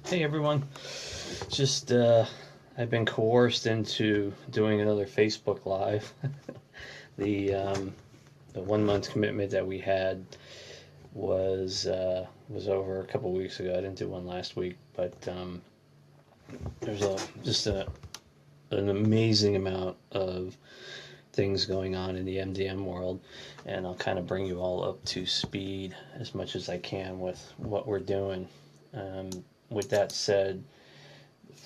Hey everyone. Just I've been coerced into doing another Facebook Live. the the 1 month commitment that we had was over a couple weeks ago. I didn't do one last week, but there's a just an amazing amount of things going on in the MDM world, and I'll kind of bring you all up to speed as much as I can with what we're doing. Um, with that said,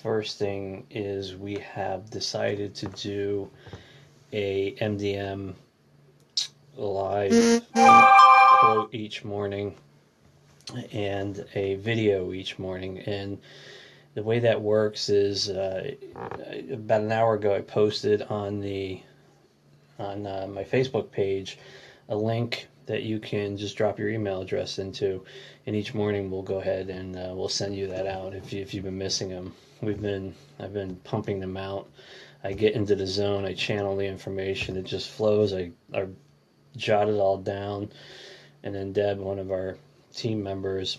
first thing is we have decided to do a MDM live quote each morning and a video each morning. And the way that works is about an hour ago I posted on my Facebook page a link that you can just drop your email address into, and each morning we'll go ahead and we'll send you that out if you've been missing them. I've been pumping them out. I get into the zone, I channel the information, it just flows. I jot it all down, and then Deb, one of our team members,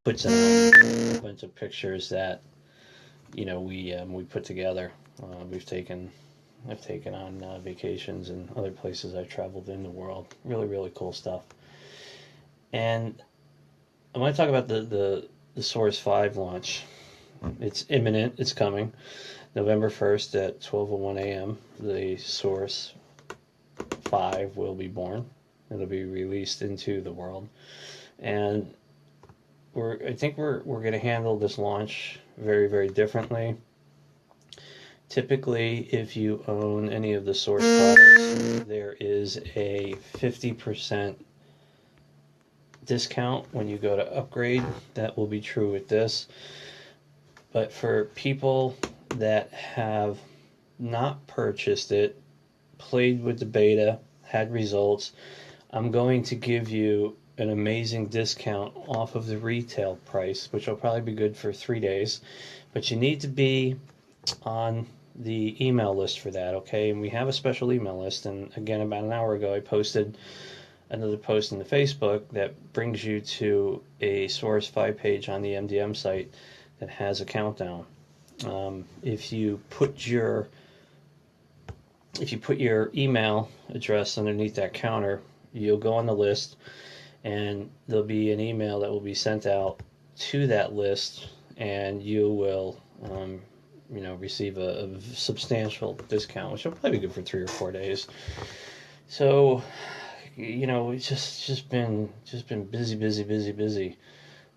puts in a bunch of pictures that we put together. We've taken I've taken on vacations and other places I've traveled in the world. Really, really cool stuff. And I want to talk about the Source V launch. It's imminent. It's coming. November 1st at 12:01 a.m. The Source V will be born. It'll be released into the world. And I think we're going to handle this launch very, very differently. Typically, if you own any of the Source products, there is a 50% discount when you go to upgrade. That will be true with this. But for people that have not purchased it, played with the beta, had results, I'm going to give you an amazing discount off of the retail price, which will probably be good for 3 days. But you need to be on the email list for that, okay? And we have a special email list. And again, about an hour ago, I posted another post in the Facebook that brings you to a Source V page on the MDM site that has a countdown. If you put your email address underneath that counter, you'll go on the list, and there'll be an email that will be sent out to that list, and you will receive a substantial discount, which will probably be good for 3 or 4 days. So, it's just been busy.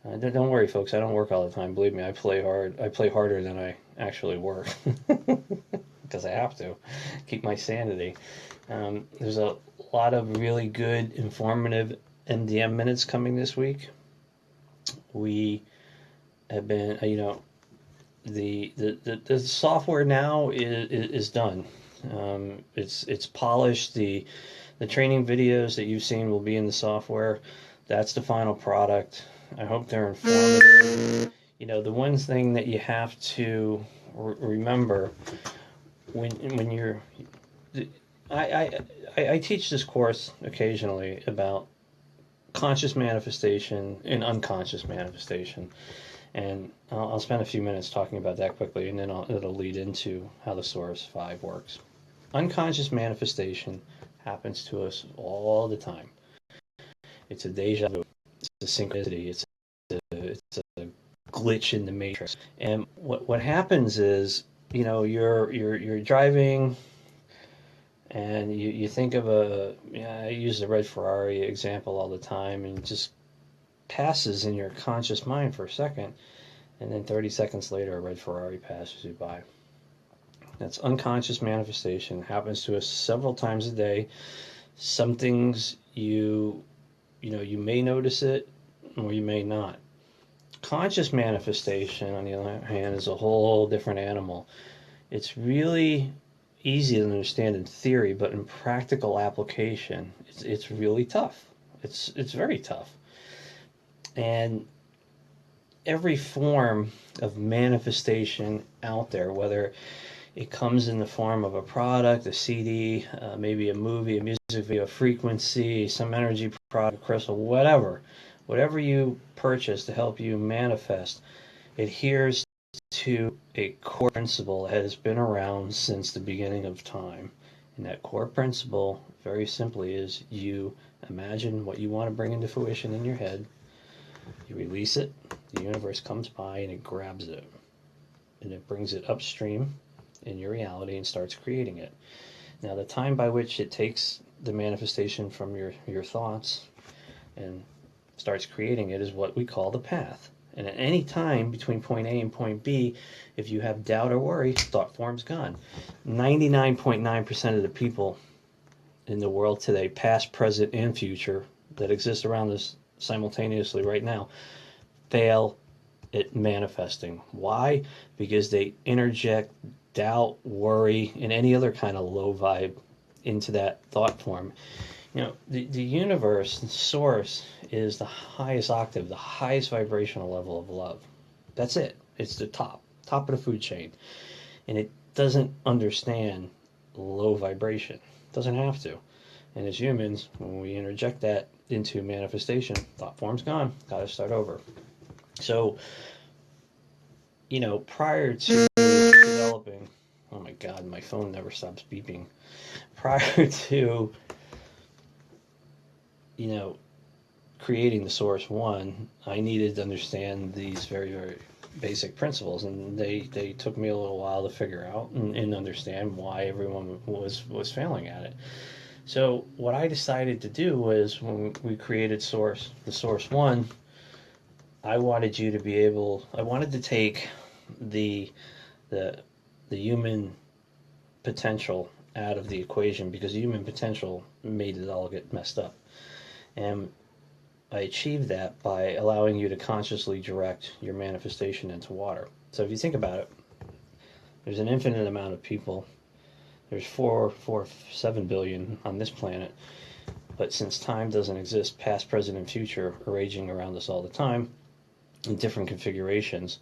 Don't worry, folks. I don't work all the time. Believe me, I play hard. I play harder than I actually work because I have to keep my sanity. There's a lot of really good, informative MDM minutes coming this week. We have been, the software now is done. It's polished. The training videos that you've seen will be in the software. That's the final product. I hope they're informative. The one thing that you have to remember when you're, I teach this course occasionally about conscious manifestation and unconscious manifestation. And I'll spend a few minutes talking about that quickly, and then it'll lead into how the Source V works. Unconscious manifestation happens to us all the time. It's a deja vu. It's a synchronicity. It's a glitch in the matrix. And what happens is, you're driving, and you think of I use the red Ferrari example all the time, and just passes in your conscious mind for a second, and then 30 seconds later a red Ferrari passes you by. That's unconscious manifestation. It happens to us several times a day. Some things you may notice it, or you may not. Conscious manifestation, on the other hand, is a whole different animal. It's really easy to understand in theory, but in practical application, it's really tough. It's very tough. And every form of manifestation out there, whether it comes in the form of a product, a CD, maybe a movie, a music video, a frequency, some energy product, crystal, whatever you purchase to help you manifest, adheres to a core principle that has been around since the beginning of time. And that core principle, very simply, is you imagine what you want to bring into fruition in your head, you release it, the universe comes by and it grabs it. And it brings it upstream in your reality and starts creating it. Now, the time by which it takes the manifestation from your thoughts and starts creating it is what we call the path. And at any time between point A and point B, if you have doubt or worry, thought form's gone. 99.9% of the people in the world today, past, present, and future, that exist around us simultaneously right now, fail at manifesting. Why? Because they interject doubt, worry, and any other kind of low vibe into that thought form. You know, the universe, the source, is the highest octave, the highest vibrational level of love. That's it. It's the top of the food chain. And it doesn't understand low vibration. It doesn't have to. And as humans, when we interject that into manifestation, thought form's gone. Got to start over. So, you know, prior to developing, oh my God, my phone never stops beeping. Prior to, you know, creating the Source One, I needed to understand these very, very basic principles, and they took me a little while to figure out and understand why everyone was failing at it. So what I decided to do was, when we created the Source One, I wanted to take the human potential out of the equation, because the human potential made it all get messed up. And I achieved that by allowing you to consciously direct your manifestation into water. So if you think about it, there's an infinite amount of people. There's 7 billion on this planet. But since time doesn't exist, past, present, and future are raging around us all the time in different configurations.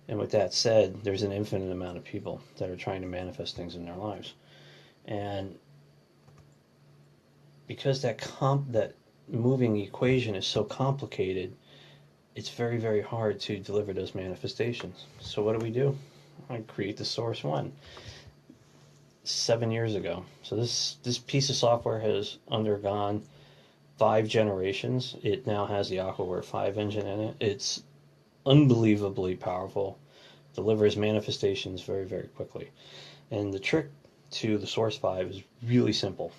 And with that said, there's an infinite amount of people that are trying to manifest things in their lives. And because that moving equation is so complicated, it's very, very hard to deliver those manifestations. So what do? I create the Source One 7 years ago. So this piece of software has undergone 5 generations. It now has the Aquaware 5 engine in it. It's unbelievably powerful, delivers manifestations very, very quickly. And the trick to the Source 5 is really simple.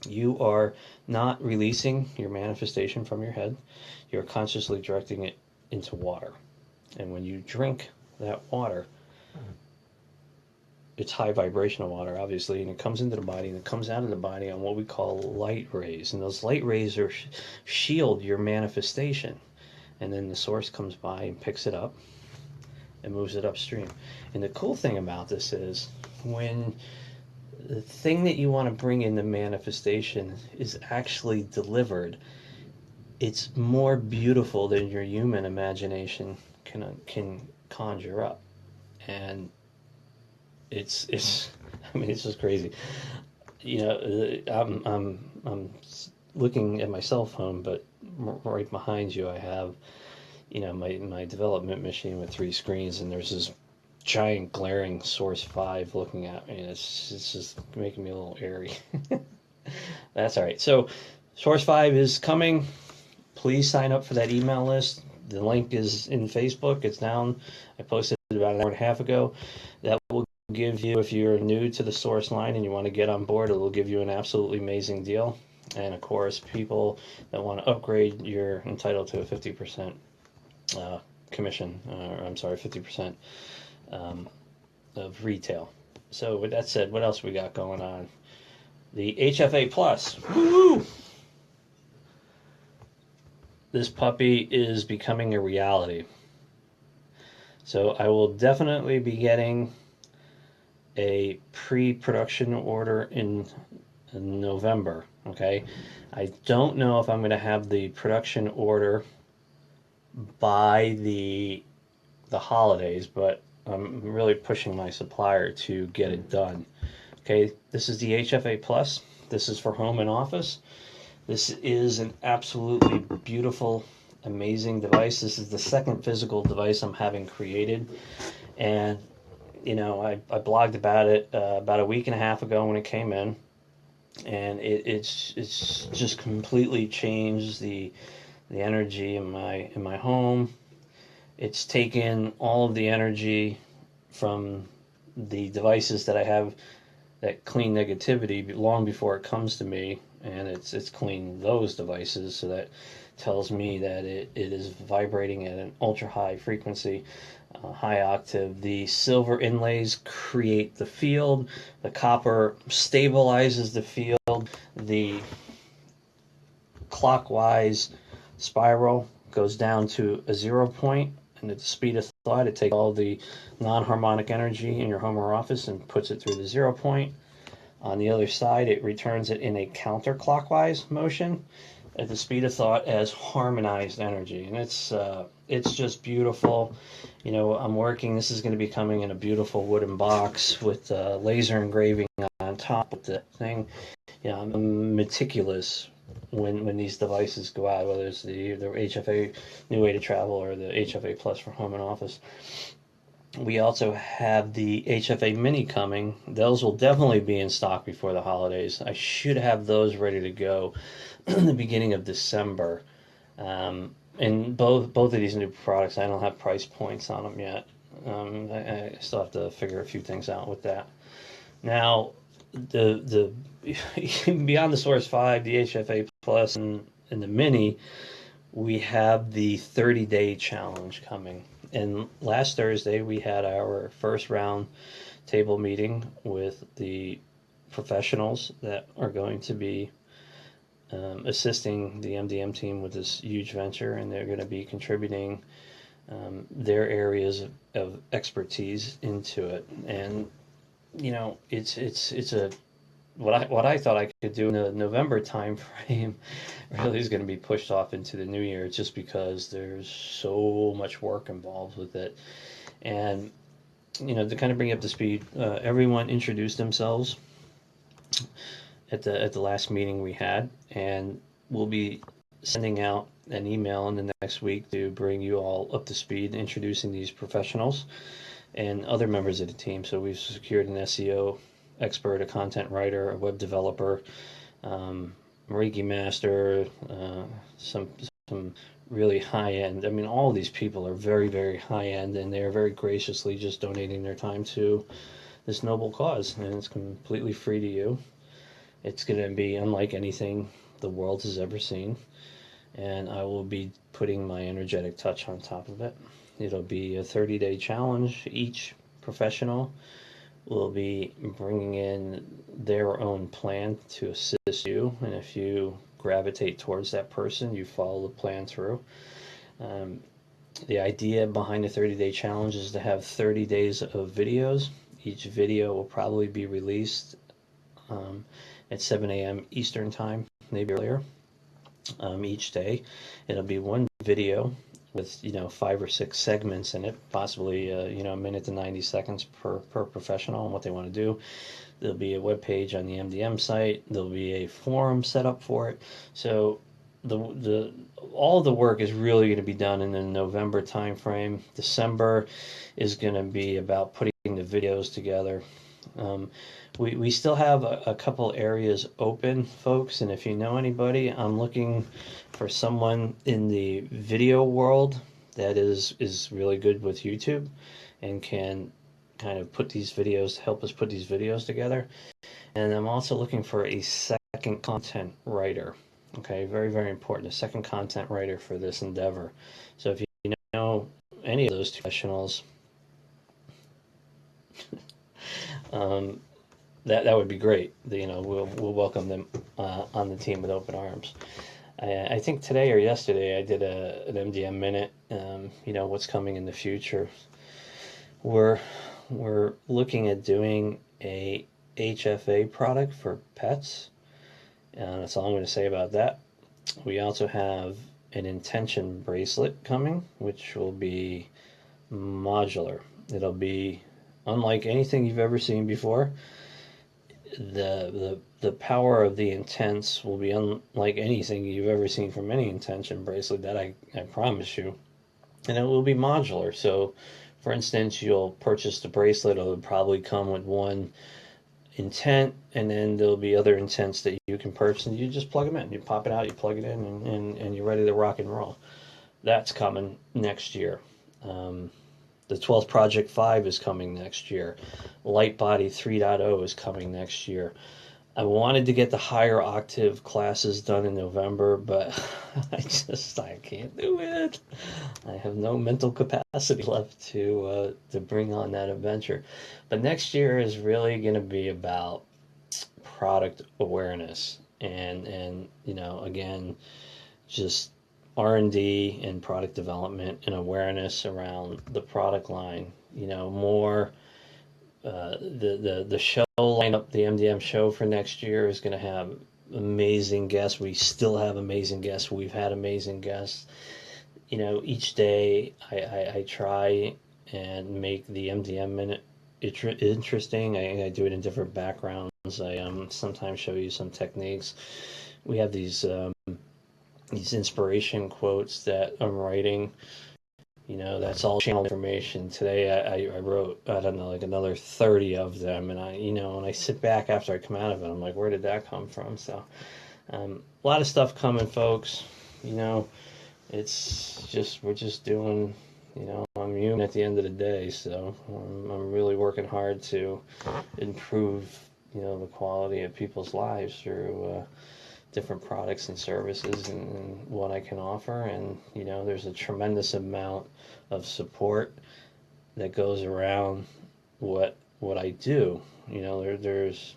You are not releasing your manifestation from your head. You're consciously directing it into water. And when you drink that water, it's high vibrational water, obviously, and it comes into the body, and it comes out of the body on what we call light rays. And those light rays shield your manifestation. And then the source comes by and picks it up and moves it upstream. And the cool thing about this is, when the thing that you want to bring in the manifestation is actually delivered, it's more beautiful than your human imagination can conjure up. And it's I mean, it's just crazy. You know, I'm looking at my cell phone, but right behind you I have, you know, my development machine with 3 screens, and there's this giant glaring Source 5 looking at me, and it's just making me a little airy. That's all right. So Source 5 is coming. Please sign up for that email list. The link is in Facebook. It's down. I posted it about an hour and a half ago. That will give you, if you're new to the Source line and you want to get on board, it will give you an absolutely amazing deal. And of course, people that want to upgrade, you're entitled to a 50% commission, or I'm sorry, 50% of retail. So with that said, what else we got going on? The HFA Plus. Woo! This puppy is becoming a reality. So I will definitely be getting a pre-production order in November. Okay, I don't know if I'm going to have the production order by the holidays, but I'm really pushing my supplier to get it done. Okay, this is the HFA Plus. This is for home and office. This is an absolutely beautiful amazing device. This is the second physical device I'm having created, and I blogged about it about a week and a half ago when it came in, and it's just completely changed the energy in my home. It's taken all of the energy from the devices that I have that clean negativity long before it comes to me, and it's cleaned those devices, so that tells me that it is vibrating at an ultra high frequency, high octave. The silver inlays create the field, the copper stabilizes the field, the clockwise spiral goes down to a 0 point, and at the speed of thought, it takes all the non-harmonic energy in your home or office and puts it through the 0 point. On the other side, it returns it in a counterclockwise motion at the speed of thought as harmonized energy, and it's just beautiful. I'm working. This is going to be coming in a beautiful wooden box with laser engraving on top of the thing. I'm meticulous when these devices go out, whether it's the HFA New Way to Travel or the HFA Plus for home and office. We also have the HFA Mini coming. Those will definitely be in stock before the holidays. I should have those ready to go in the beginning of December. And both of these new products, I don't have price points on them yet. I still have to figure a few things out with that. Now, the beyond the Sourxe V, the HFA Plus, and the Mini, we have the 30-day challenge coming. And last Thursday, we had our first round table meeting with the professionals that are going to be assisting the MDM team with this huge venture, and they're going to be contributing their areas of expertise into it. And it's a what I thought I could do in the November time frame really is going to be pushed off into the new year, just because there's so much work involved with it. And to kind of bring you up to speed, everyone introduced themselves at the last meeting we had, and we'll be sending out an email in the next week to bring you all up to speed, introducing these professionals and other members of the team. So we've secured an SEO expert, a content writer, a web developer, Reiki master, some really high end. I mean, all of these people are very, very high end, and they're very graciously just donating their time to this noble cause, and it's completely free to you. It's going to be unlike anything the world has ever seen, and I will be putting my energetic touch on top of it. It'll be a 30-day challenge. Each professional will be bringing in their own plan to assist you, and if you gravitate towards that person, you follow the plan through. The idea behind the 30-day challenge is to have 30 days of videos. Each video will probably be released at 7 a.m. Eastern Time, maybe earlier, each day. It'll be one video with 5 or 6 segments in it, possibly a minute to 90 seconds per professional and what they want to do. There'll be a web page on the MDM site. There'll be a forum set up for it. So all the work is really going to be done in the November time frame. December is going to be about putting the videos together. We still have a couple areas open, folks, and if you know anybody, I'm looking for someone in the video world that is really good with YouTube and can kind of help us put these videos together. And I'm also looking for a second content writer. Okay, very, very important, a second content writer for this endeavor. So if you know any of those two professionals, that would be great. We'll welcome them on the team with open arms. I think today or yesterday I did an MDM minute. What's coming in the future. We're looking at doing a HFA product for pets, and that's all I'm going to say about that. We also have an intention bracelet coming, which will be modular. It'll be unlike anything you've ever seen before. the power of the Intense will be unlike anything you've ever seen from any intention bracelet. That I promise you. And it will be modular. So, for instance, you'll purchase the bracelet. It'll probably come with one intent, and then there'll be other intents that you can purchase, and you just plug them in. You pop it out, you plug it in, and you're ready to rock and roll. That's coming next year. The 12th Project 5 is coming next year. Light Body 3.0 is coming next year. I wanted to get the higher octave classes done in November, but I can't do it. I have no mental capacity left to bring on that adventure. But next year is really going to be about product awareness and again, just R&D and product development and awareness around the product line. More the show lineup, the MDM show for next year is going to have amazing guests. We still have amazing guests. We've had amazing guests. Each day I try and make the MDM minute interesting. I do it in different backgrounds. I sometimes show you some techniques. We have these inspiration quotes that I'm writing. That's all channel information. Today I wrote, I don't know, like another 30 of them. And when I sit back after I come out of it, I'm like, where did that come from? So a lot of stuff coming, folks. It's just, we're just doing, I'm human at the end of the day. So I'm really working hard to improve, the quality of people's lives through different products and services and what I can offer. And there's a tremendous amount of support that goes around what I do. There's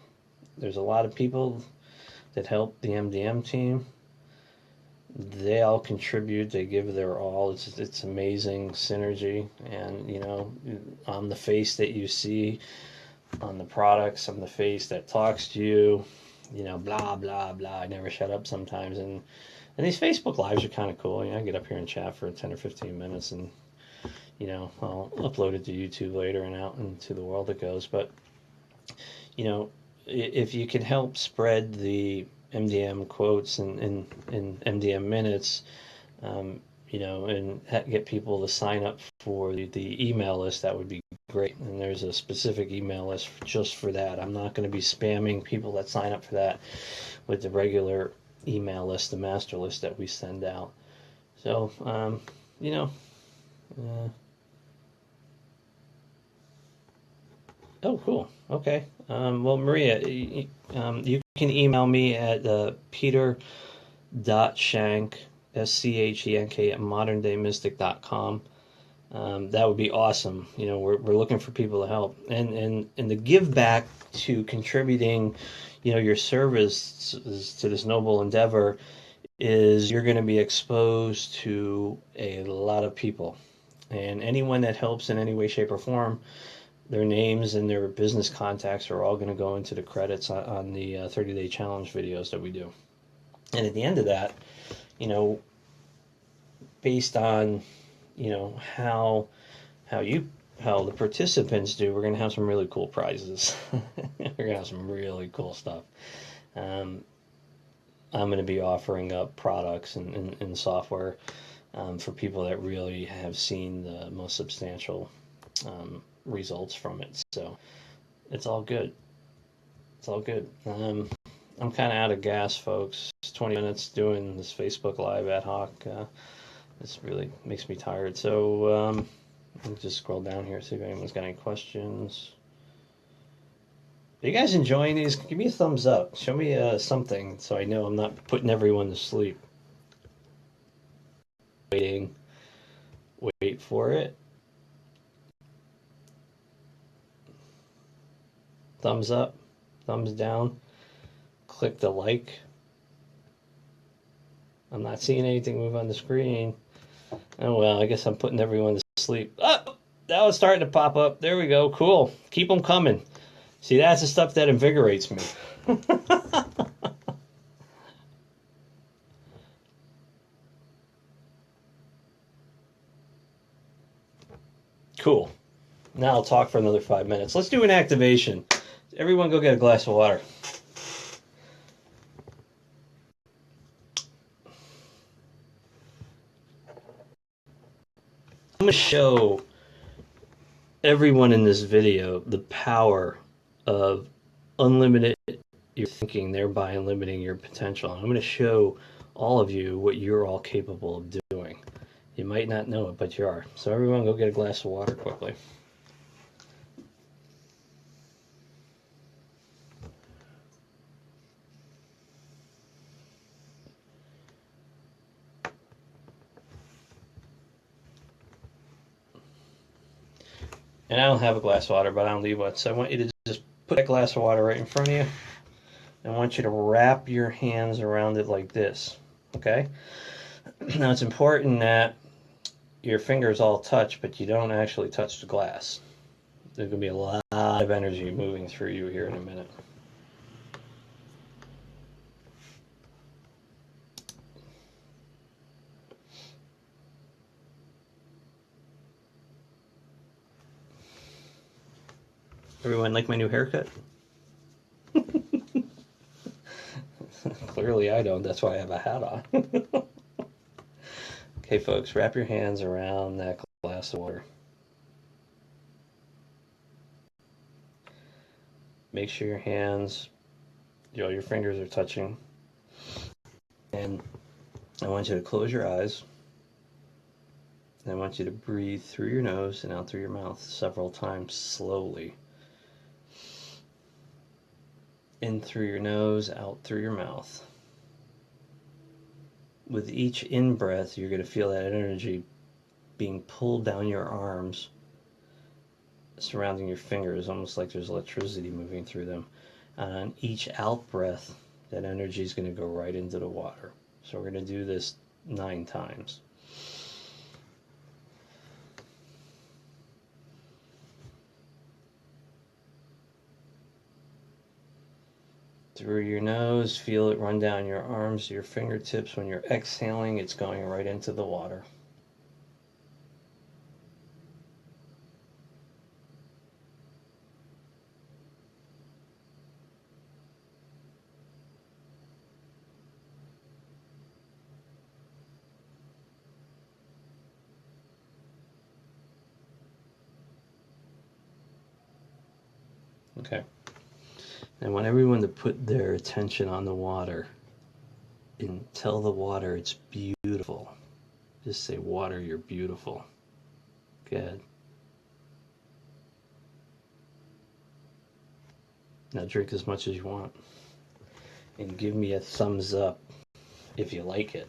a lot of people that help the MDM team. They all contribute. They give their all. It's amazing synergy. And I'm the face that you see on the products. I'm the face that talks to you. Blah, blah, blah. I never shut up sometimes. And these Facebook Lives are kind of cool. I get up here and chat for 10 or 15 minutes and, I'll upload it to YouTube later and out into the world it goes. But, if you can help spread the MDM quotes and MDM minutes, and get people to sign up for the email list, that would be great. And there's a specific email list just for that. I'm not going to be spamming people that sign up for that with the regular email list, the master list that we send out. So, oh, cool. Okay. Well, Maria, you can email me at peter.shank, SCHENK, at moderndaymystic.com. That would be awesome. We're looking for people to help, and the give back to contributing, your service to this noble endeavor is you're going to be exposed to a lot of people, and anyone that helps in any way, shape, or form, their names and their business contacts are all going to go into the credits on the 30-day challenge videos that we do. And at the end of that, based on how the participants do, we're going to have some really cool prizes. We're going to have some really cool stuff. I'm going to be offering up products and software for people that really have seen the most substantial results from it. So it's all good. It's all good. I'm kind of out of gas, folks. 20 minutes doing this Facebook Live ad hoc. This really makes me tired. So let me just scroll down here, see if anyone's got any questions. Are you guys enjoying these? Give me a thumbs up. Show me something so I know I'm not putting everyone to sleep. Wait for it. Thumbs up, thumbs down, click the like. I'm not seeing anything move on the screen. Oh well, I guess I'm putting everyone to sleep. Oh, that was starting to pop up. There we go. Cool. Keep them coming. See, that's the stuff that invigorates me. Cool. Now I'll talk for another 5 minutes. Let's do an activation. Everyone go get a glass of water. I'm going to show everyone in this video the power of unlimited your thinking, thereby limiting your potential. I'm going to show all of you what you're all capable of doing. You might not know it, but you are. So everyone go get a glass of water quickly. And I don't have a glass of water, but I don't leave one. So I want you to just put that glass of water right in front of you. I want you to wrap your hands around it like this, okay? Now it's important that your fingers all touch, but you don't actually touch the glass. There's going to be a lot of energy moving through you here in a minute. Everyone like my new haircut? Clearly I don't, that's why I have a hat on. Okay folks, wrap your hands around that glass of water. Make sure your hands, your fingers are touching. And I want you to close your eyes. And I want you to breathe through your nose and out through your mouth several times slowly. In through your nose, out through your mouth. With each in-breath, you're going to feel that energy being pulled down your arms, surrounding your fingers, almost like there's electricity moving through them. And on each out-breath, that energy is going to go right into the water. So we're going to do this 9 times. Through your nose, feel it run down your arms, your fingertips. When you're exhaling, it's going right into the water. Okay. And I want everyone to put their attention on the water and tell the water it's beautiful. Just say, water, you're beautiful. Good. Now drink as much as you want. And give me a thumbs up if you like it.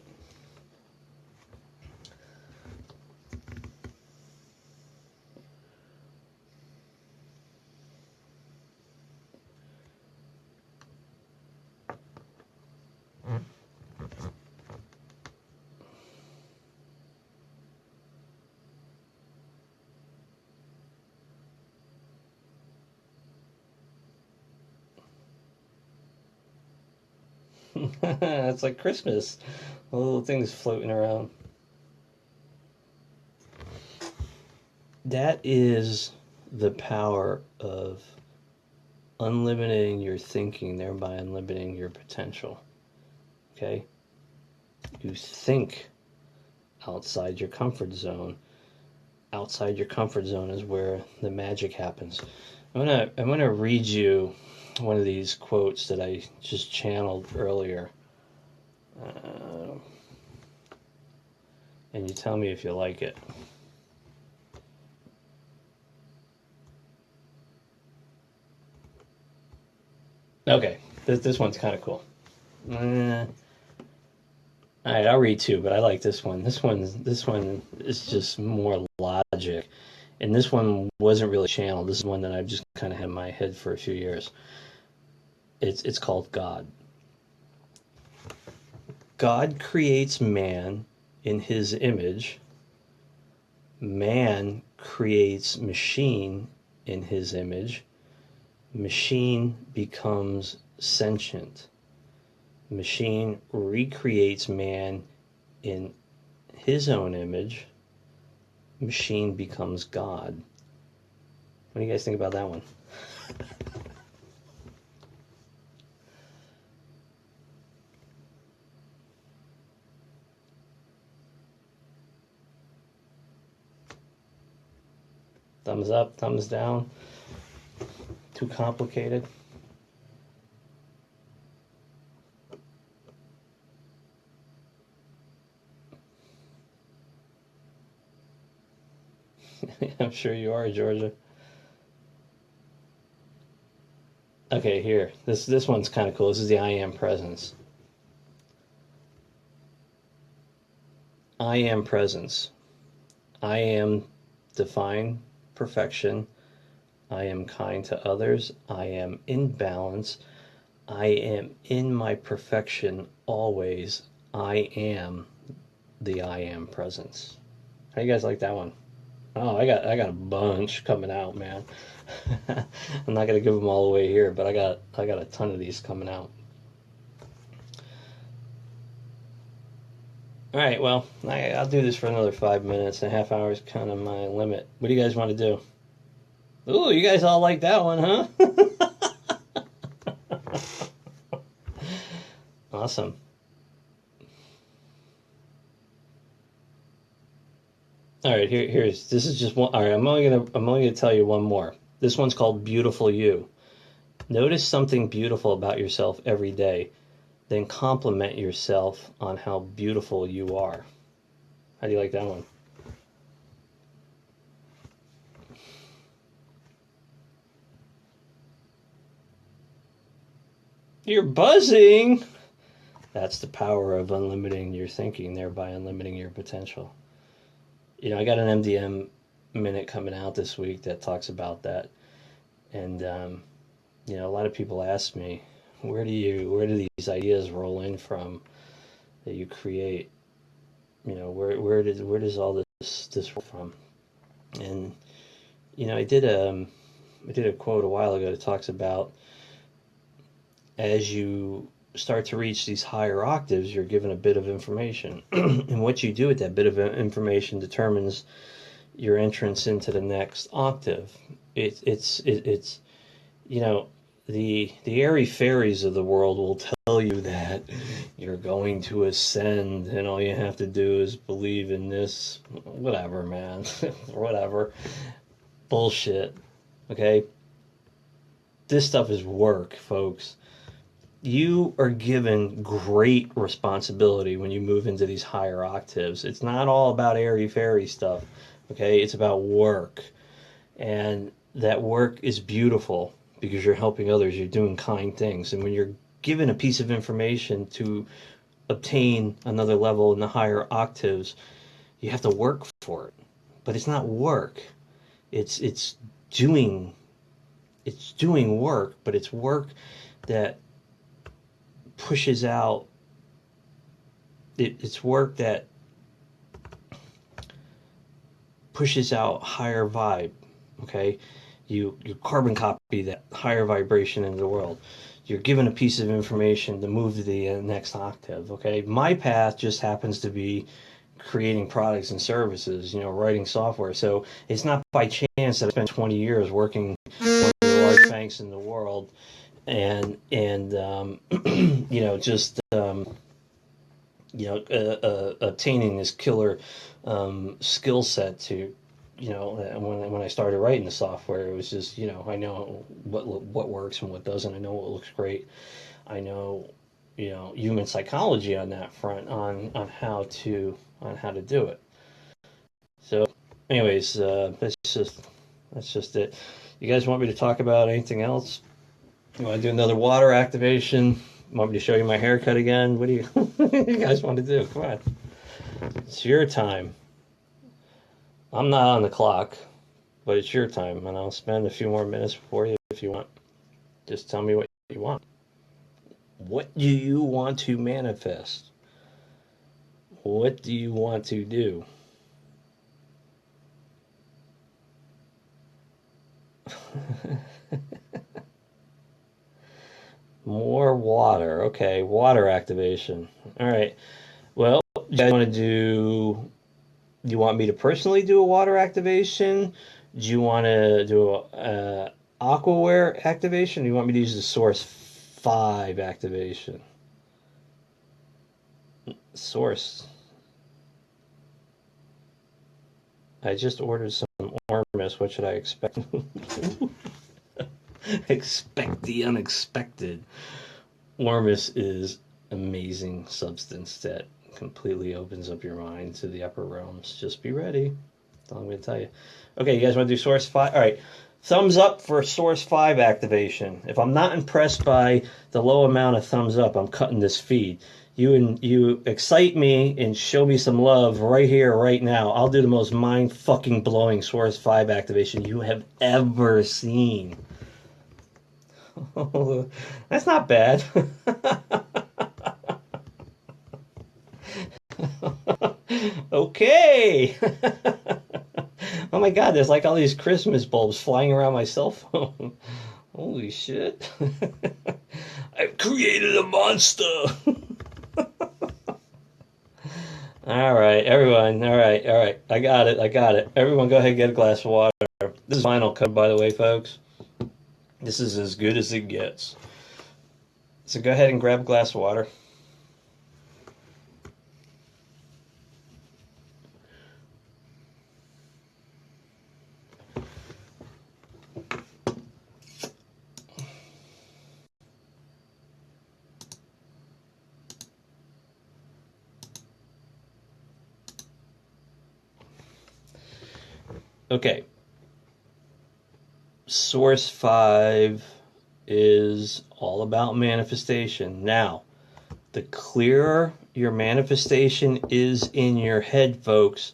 It's like Christmas. Little things floating around. That is the power of unlimiting your thinking, thereby unlimiting your potential. Okay? You think outside your comfort zone. Outside your comfort zone is where the magic happens. I'm gonna read you one of these quotes that I just channeled earlier. And you tell me if you like it. Okay, this one's kind of cool. All right, I'll read 2, but I like this one. This one is just more logic, and this one wasn't really channeled. This is one that I've just kind of had in my head for a few years. It's called God. God creates man in his image. Man creates machine in his image. Machine becomes sentient. Machine recreates man in his own image. Machine becomes God. What do you guys think about that one? Thumbs up, thumbs down. Too complicated. I'm sure you are, Georgia. Okay, here. This one's kind of cool. This is the I am presence. I am presence. I am define perfection. I am kind to others. I am in balance. I am in my perfection always. I am the I am presence. How you guys like that one? Oh, I got a bunch coming out, man. I'm not gonna give them all away here, but I got a ton of these coming out. All right, well, I'll do this for another 5 minutes. A half hour is kind of my limit. What do you guys want to do? Ooh, you guys all like that one, huh? Awesome. All right, here's this is just one. All right, I'm only gonna tell you one more. This one's called Beautiful You. Notice something beautiful about yourself every day, then compliment yourself on how beautiful you are. How do you like that one? You're buzzing. That's the power of unlimiting your thinking, thereby unlimiting your potential. I got an MDM minute coming out this week that talks about that, and a lot of people ask me, where do these ideas roll in from that you create? Where does all this roll from? And I did a quote a while ago that talks about as you start to reach these higher octaves, you're given a bit of information, and what you do with that bit of information determines your entrance into the next octave. It's the airy fairies of the world will tell you that you're going to ascend, and all you have to do is believe in this. Whatever, man. Whatever. Bullshit. Okay? This stuff is work, folks. You are given great responsibility when you move into these higher octaves. It's not all about airy fairy stuff, okay? It's about work. And that work is beautiful because you're helping others, you're doing kind things. And when you're given a piece of information to obtain another level in the higher octaves, you have to work for it. But it's not work. It's doing work, but it's work that pushes out it's work that pushes out higher vibe. Okay, you carbon copy that higher vibration into the world. You're given a piece of information to move to the next octave. Okay, my path just happens to be creating products and services, writing software. So it's not by chance that I spent 20 years working with one of the large banks in the world, and just obtaining this killer skill set to, when I started writing the software, it was just, I know what works and what doesn't. I know what looks great. I know, human psychology on that front, on how to do it. So, anyways, that's just it. You guys want me to talk about anything else? You want to do another water activation? Want me to show you my haircut again? What do you, what do you guys want to do? Come on. It's your time. I'm not on the clock, but it's your time, and I'll spend a few more minutes for you if you want. Just tell me what you want. What do you want to manifest? What do you want to do? More water. Okay, water activation. All right. Well, you guys want to do? Do you want me to personally do a water activation? Do you want to do a Aquaware activation? Or do you want me to use the Source V activation? Source. I just ordered some enormous. What should I expect? Expect the unexpected. Ormus is amazing substance that completely opens up your mind to the upper realms. Just be ready. That's all I'm going to tell you. Okay, you guys want to do Source 5? All right. Thumbs up for Source 5 activation. If I'm not impressed by the low amount of thumbs up, I'm cutting this feed. You excite me and show me some love right here, right now. I'll do the most mind-fucking blowing Source 5 activation you have ever seen. That's not bad. Okay. Oh my god, there's like all these Christmas bulbs flying around my cell phone. Holy shit. I've created a monster. All right, everyone. All right. I got it. Everyone go ahead and get a glass of water. This is final cut, by the way, folks. This is as good as it gets. So go ahead and grab a glass of water. Okay. Source 5 is all about manifestation. Now, the clearer your manifestation is in your head, folks,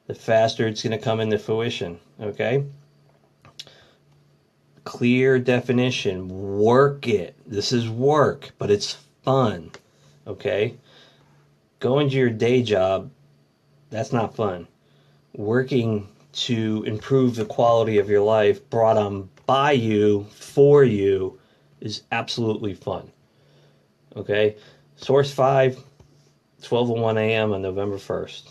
the faster it's going to come into fruition. Okay? Clear definition. Work it. This is work, but it's fun. Okay? Going to your day job, that's not fun. Working to improve the quality of your life brought on by you, for you, is absolutely fun. Okay? Source 5, 12:01 a.m. on November 1st.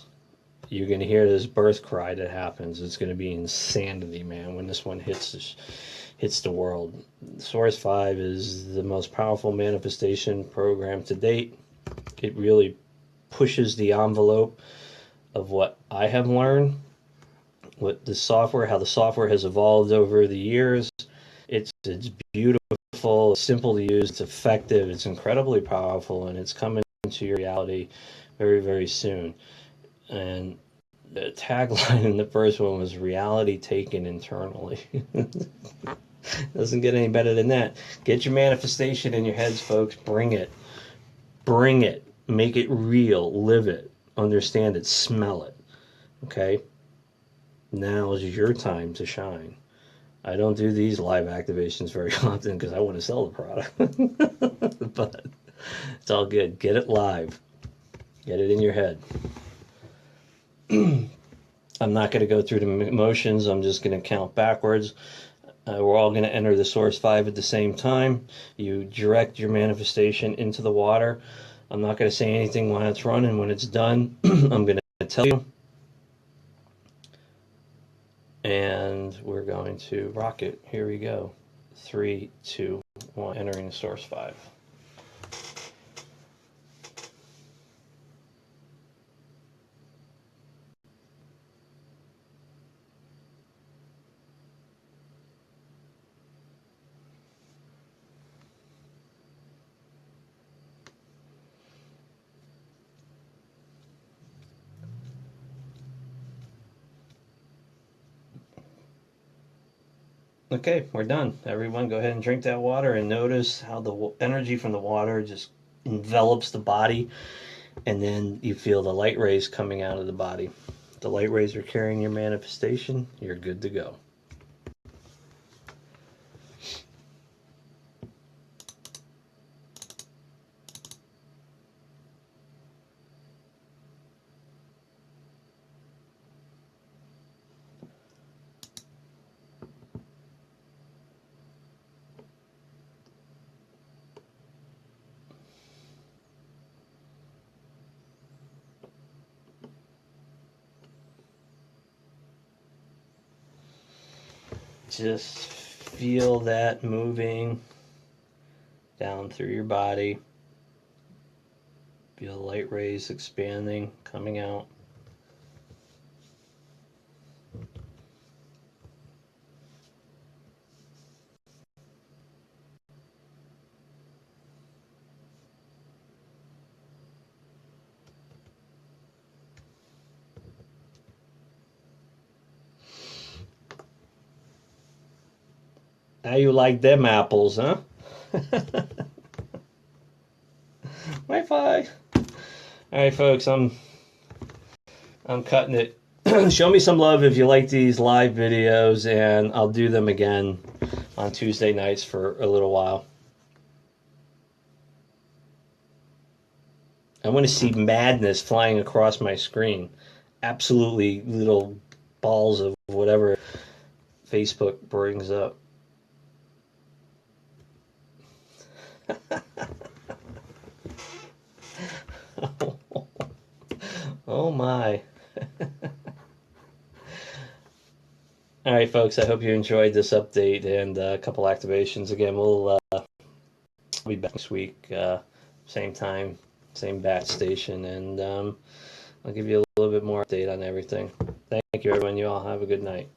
You're going to hear this birth cry that happens. It's going to be insanity, man, when this one hits the world. Source 5 is the most powerful manifestation program to date. It really pushes the envelope of what I have learned, what the software, how the software has evolved over the years. It's beautiful, it's simple to use, it's effective, it's incredibly powerful, and it's coming into your reality very, very soon. And the tagline in the first one was reality taken internally. Doesn't get any better than that. Get your manifestation in your heads, folks. Bring it. Bring it. Make it real. Live it. Understand it. Smell it. Okay? Now is your time to shine. I don't do these live activations very often because I want to sell the product. But it's all good. Get it live. Get it in your head. I'm not going to go through the motions. I'm just going to count backwards. We're all going to enter the Source 5 at the same time. You direct your manifestation into the water. I'm not going to say anything while it's running. When it's done, I'm going to tell you. And we're going to rock it. Here we go. 3, 2, 1. Entering the Source 5. Okay, we're done. Everyone go ahead and drink that water and notice how the energy from the water just envelops the body, and then you feel the light rays coming out of the body. The light rays are carrying your manifestation. You're good to go. Just feel that moving down through your body. Feel the light rays expanding, coming out. How you like them apples, huh? Wi-Fi. All right, folks, I'm cutting it. Show me some love if you like these live videos, and I'll do them again on Tuesday nights for a little while. I want to see madness flying across my screen. Absolutely little balls of whatever Facebook brings up. Oh my. All right, folks, I hope you enjoyed this update and a couple activations. Again, we'll be back next week, same time, same bat station, and I'll give you a little bit more update on everything. Thank you, everyone. You all have a good night.